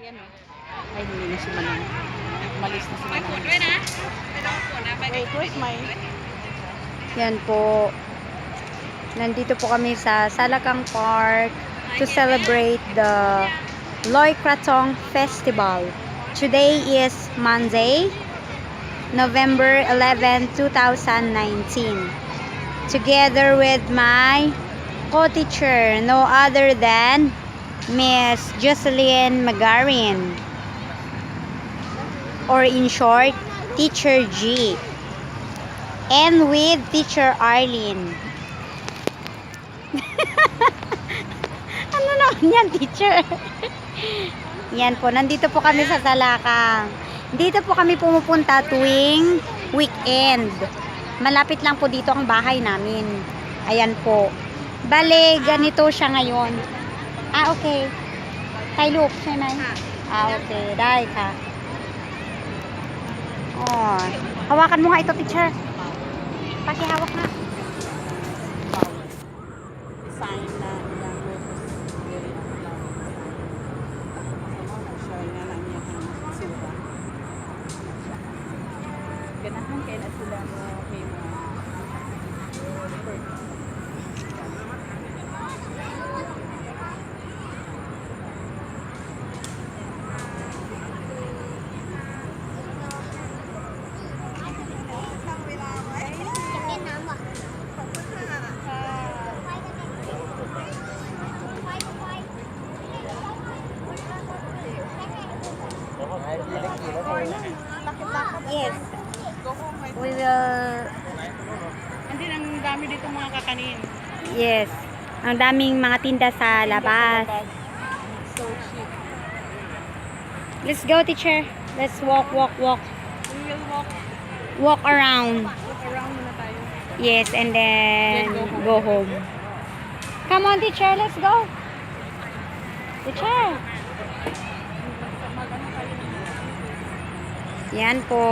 Ayan o. Ay, hindi na si Manang. Malis na si Manang. Wait, where's my... Yan po. Nandito po kami sa Salakang Park to celebrate the Loy Krathong Festival. Today is Monday, November 11, 2019. Together with my co-teacher, no other than Miss Jocelyn Magarin, or in short, Teacher G, and with Teacher Arlene. Ano naman yan, teacher? Yan po, nandito po kami sa Salakang. Dito po kami pumupunta tuwing weekend. Malapit lang po dito ang bahay namin. Ayan po. Bale, ganito siya ngayon. Ah, okay. Tay look,ใช่ไหม? Ah, okay. Dai ka. Oh. Hawakan mo nga ito, teacher. Pakihawak na. Sign na ilang purpose. Siya nga lang niya ang silba. Ganahan kayo na sila mo kay mga Yes. We will... Andin, ang dami dito mga kakanin. Yes. Ang daming mga tinda sa labas. So cheap. Let's go, teacher. Let's walk. We will walk Walk around. muna tayo. Yes, and then Then go home. Come on, teacher. Let's go. Teacher. Yan po.